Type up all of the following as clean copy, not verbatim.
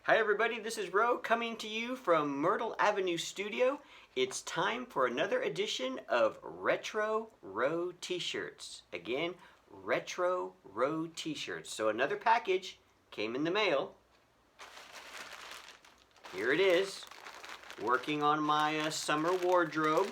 Hi everybody, this is Ro coming to you from Myrtle Avenue Studio. It's time for another edition of Retro Ro T-shirts. Again, Retro Ro T-shirts. So another package came in the mail. Here it is. Working on my summer wardrobe.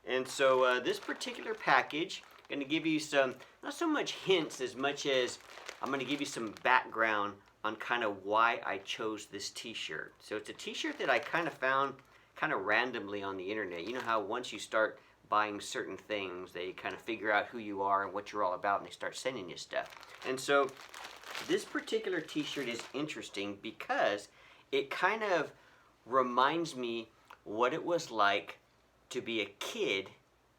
And so this particular package, I'm going to give you some, not so much hints as much as I'm going to give you some background on kind of why I chose this t-shirt. So it's a t-shirt that I kind of found kind of randomly on the internet. You know how once you start buying certain things, they kind of figure out who you are and what you're all about, and they start sending you stuff. And so this particular t-shirt is interesting because it kind of reminds me what it was like to be a kid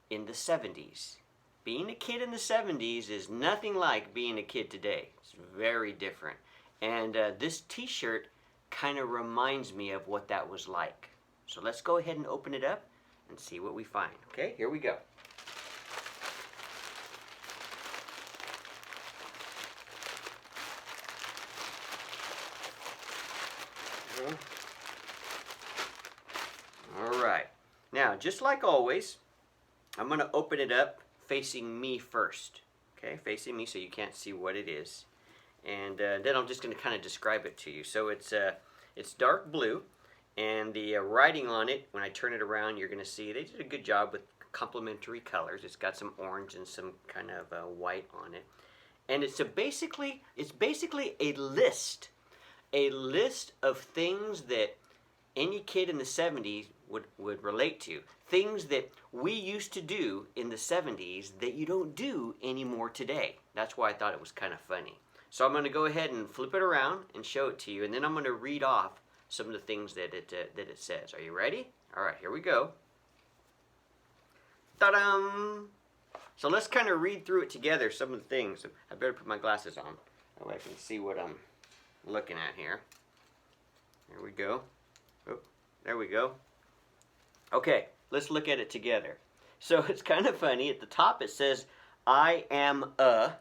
in the 70s. Being a kid in the 70s is nothing like being a kid today. It's very different. And this t-shirt kind of reminds me of what that was like. So let's go ahead and open it up and see what we find. Okay, here we go. All right. Now, just like always, I'm going to open it up facing me first. Okay, facing me so you can't see what it is. And then I'm just going to kind of describe it to you. So it's dark blue, and the writing on it, when I turn it around, you're going to see they did a good job with complementary colors. It's got some orange and some kind of white on it. And it's basically a list of things that any kid in the 70s would relate to. Things that we used to do in the 70s that you don't do anymore today. That's why I thought it was kind of funny. So I'm going to go ahead and flip it around and show it to you, and then I'm going to read off some of the things that it says. Are you ready? All right, here we go. Ta-da! So let's kind of read through it together, some of the things. I better put my glasses on. That way I can see what I'm looking at here. There we go. Oh, there we go. Okay, let's look at it together. So it's kind of funny. At the top it says, I am a,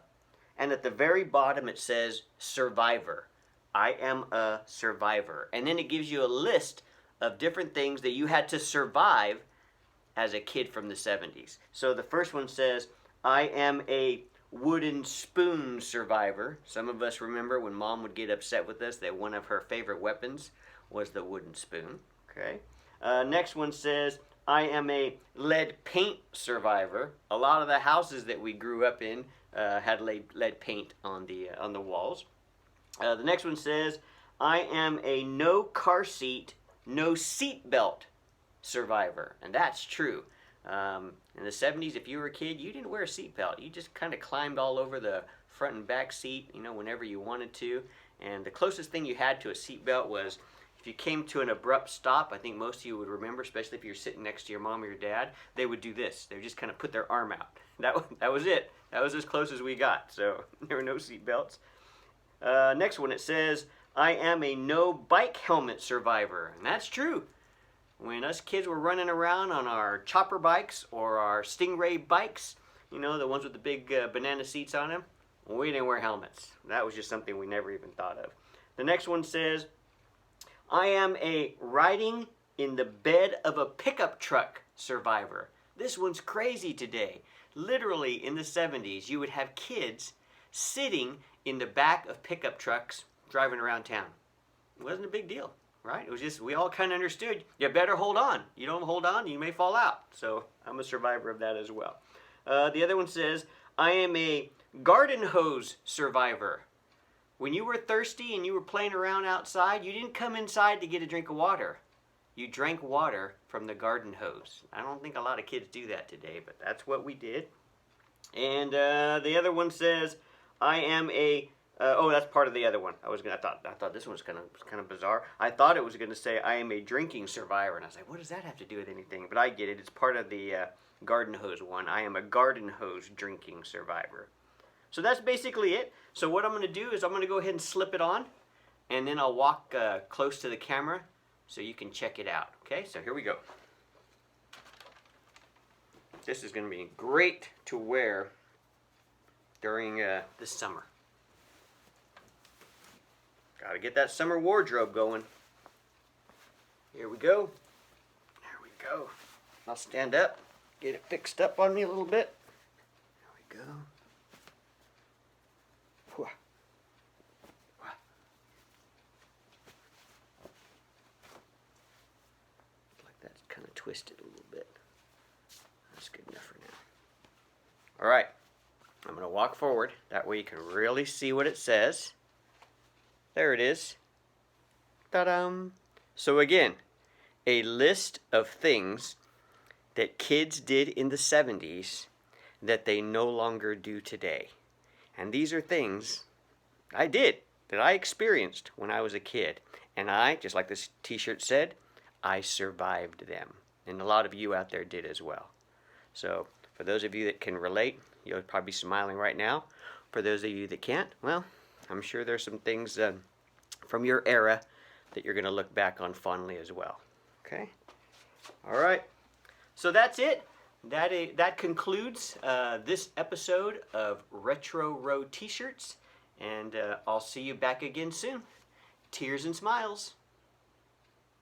and at the very bottom it says survivor. I am a survivor. And then it gives you a list of different things that you had to survive as a kid from the 70s. So the first one says, I am a wooden spoon survivor. Some of us remember when Mom would get upset with us that one of her favorite weapons was the wooden spoon. Okay. Next one says, I am a lead paint survivor. A lot of the houses that we grew up in had lead paint on the walls. The next one says, I am a no car seat, no seat belt survivor. And that's true. In the 70s, if you were a kid, you didn't wear a seat belt. You just kind of climbed all over the front and back seat, whenever you wanted to. And the closest thing you had to a seat belt was if you came to an abrupt stop. I think most of you would remember, especially if you're sitting next to your mom or your dad, they would do this. They would just kind of put their arm out. That was it. That was as close as we got. So there were no seat belts. Next one, it says, I am a no bike helmet survivor. And that's true. When us kids were running around on our chopper bikes or our Stingray bikes, the ones with the big banana seats on them, we didn't wear helmets. That was just something we never even thought of. The next one says, I am a riding in the bed of a pickup truck survivor. This one's crazy today. Literally in the 70s, you would have kids sitting in the back of pickup trucks driving around town. It wasn't a big deal, right? It was just, we all kind of understood, you better hold on. You don't hold on, you may fall out. So I'm a survivor of that as well. The other one says, I am a garden hose survivor. When you were thirsty and you were playing around outside, you didn't come inside to get a drink of water. You drank water from the garden hose. I don't think a lot of kids do that today, but that's what we did. And the other one says, I am a, that's part of the other one. I thought this one was kind of bizarre. I thought it was going to say, I am a drinking survivor. And I was like, what does that have to do with anything? But I get it. It's part of the garden hose one. I am a garden hose drinking survivor. So that's basically it. So what I'm going to do is I'm going to go ahead and slip it on, and then I'll walk close to the camera so you can check it out. Okay, so here we go. This is going to be great to wear during the summer. Gotta get that summer wardrobe going. Here we go. There we go. I'll stand up, get it fixed up on me a little bit. There we go. Whew. Whew. Like that's kind of twisted a little bit. That's good enough for now. All right. I'm going to walk forward. That way you can really see what it says. There it is. Ta-dam! So again, a list of things that kids did in the 70s that they no longer do today. And these are things I did, that I experienced when I was a kid. And I, just like this t-shirt said, I survived them. And a lot of you out there did as well. So for those of you that can relate, you'll probably be smiling right now. For those of you that can't, well, I'm sure there's some things from your era that you're going to look back on fondly as well. Okay? All right. So that's it. That concludes this episode of Retro Road T-shirts. And I'll see you back again soon. Tears and smiles.